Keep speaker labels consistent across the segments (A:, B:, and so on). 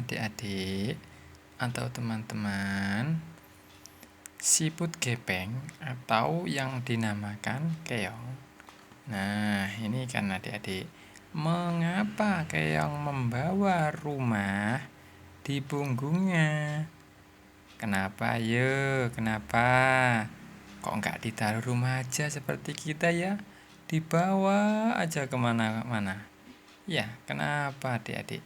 A: adik-adik atau teman-teman, siput gepeng atau yang dinamakan keong. Nah, ini kan adik-adik, mengapa keong membawa rumah di punggungnya? Kenapa yo? Kenapa? Kok nggak ditaruh rumah aja seperti kita ya? Dibawa aja kemana-mana. Ya, kenapa adik-adik?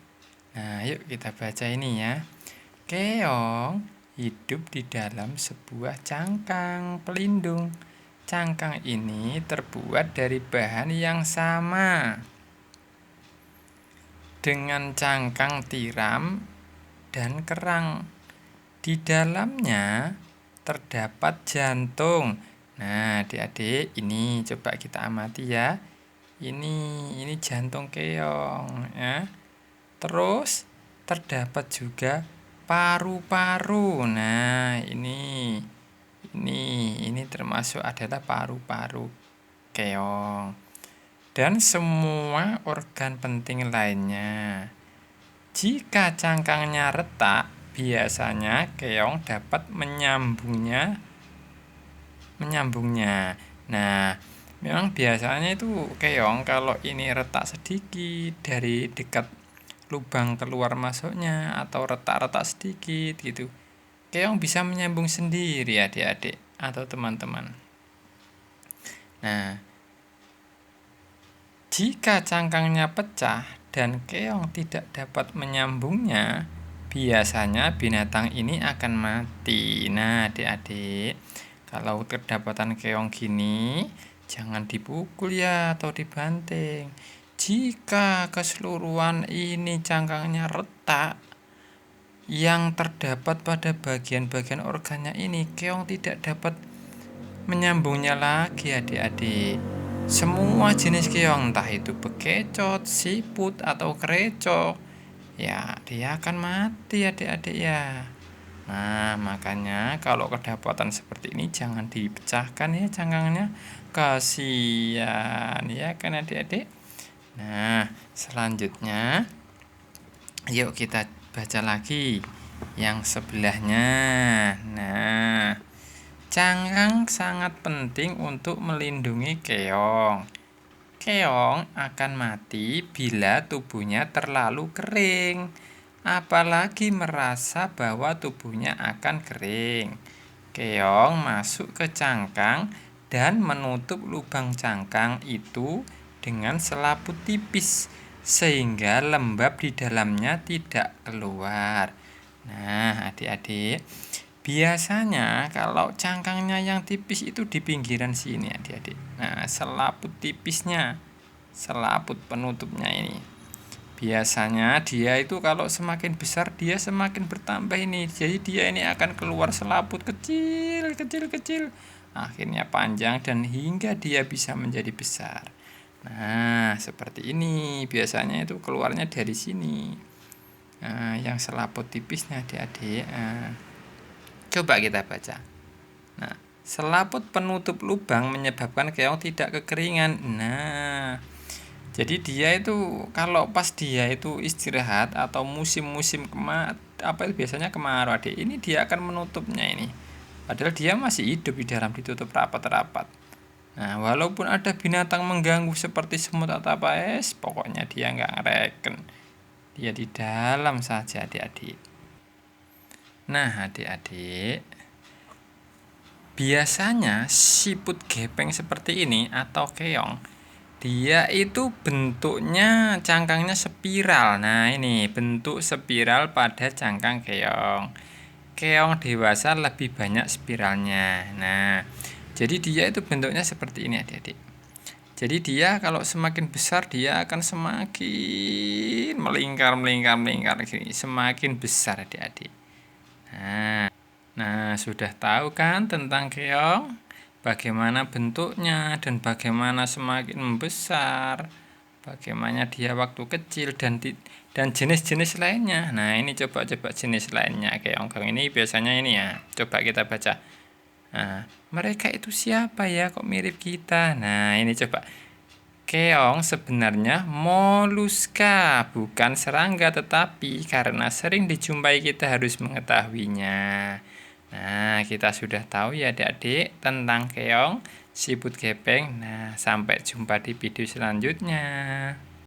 A: Nah, yuk kita baca ini ya. Keong hidup di dalam sebuah cangkang pelindung. Cangkang ini terbuat dari bahan yang sama dengan cangkang tiram dan kerang. Di dalamnya terdapat jantung. Nah, adik-adik, ini coba kita amati ya. Ini jantung keong ya. Terus terdapat juga paru-paru. Nah, ini termasuk adalah paru-paru keong. Dan semua organ penting lainnya. Jika cangkangnya retak, biasanya keong dapat menyambungnya. Nah, memang biasanya itu keong kalau ini retak sedikit dari dekat lubang keluar masuknya atau retak-retak sedikit gitu, keong bisa menyambung sendiri adik-adik atau teman-teman. Nah, jika cangkangnya pecah dan keong tidak dapat menyambungnya, biasanya binatang ini akan mati. Nah, adik-adik, kalau kedapatan keong gini, jangan dipukul ya atau dibanting. Jika keseluruhan ini cangkangnya retak, yang terdapat pada bagian-bagian organnya ini, keong tidak dapat menyambungnya lagi adik-adik. Semua jenis keong, entah itu bekecot, siput, atau kerecok, ya dia akan mati adik-adik ya. Nah, makanya kalau kedapatan seperti ini jangan dipecahkan ya cangkangnya. Kasihan ya kan adik-adik. Nah, selanjutnya yuk kita baca lagi yang sebelahnya. Nah, cangkang sangat penting untuk melindungi keong. Keong akan mati bila tubuhnya terlalu kering, apalagi merasa bahwa tubuhnya akan kering. Keong masuk ke cangkang dan menutup lubang cangkang itu dengan selaput tipis sehingga lembab di dalamnya tidak keluar. Nah, adik-adik, biasanya kalau cangkangnya yang tipis itu di pinggiran sini adik-adik. Nah, selaput tipisnya, selaput penutupnya ini. Biasanya dia itu kalau semakin besar dia semakin bertambah ini. Jadi dia ini akan keluar selaput kecil. Akhirnya panjang dan hingga dia bisa menjadi besar. Nah, seperti ini biasanya itu keluarnya dari sini. Nah, yang selaput tipisnya adik-adik. Coba kita baca. Nah, selaput penutup lubang menyebabkan keong tidak kekeringan. Nah, jadi dia itu kalau pas dia itu istirahat atau musim-musim biasanya kemarau adik, ini dia akan menutupnya ini. Padahal dia masih hidup di dalam, ditutup rapat-rapat. Nah, walaupun ada binatang mengganggu seperti semut atau apa pokoknya dia nggak ngereken. Dia di dalam saja adik-adik. Nah, adik-adik, biasanya siput gepeng seperti ini atau keong, dia itu bentuknya cangkangnya spiral. Nah, ini bentuk spiral pada cangkang keong. Keong dewasa lebih banyak spiralnya. Nah, jadi dia itu bentuknya seperti ini adik-adik. Jadi dia kalau semakin besar dia akan semakin melingkar gini, semakin besar adik-adik. Nah, sudah tahu kan tentang keong? Bagaimana bentuknya dan bagaimana semakin membesar, bagaimana dia waktu kecil dan jenis-jenis lainnya. Nah, ini coba jenis lainnya keong ini biasanya ini ya. Coba kita baca. Nah, mereka itu siapa ya kok mirip kita? Nah, ini coba. Keong sebenarnya moluska, bukan serangga, tetapi karena sering dijumpai kita harus mengetahuinya. Nah, kita sudah tahu ya adik-adik tentang keong, siput gepeng. Nah, sampai jumpa di video selanjutnya.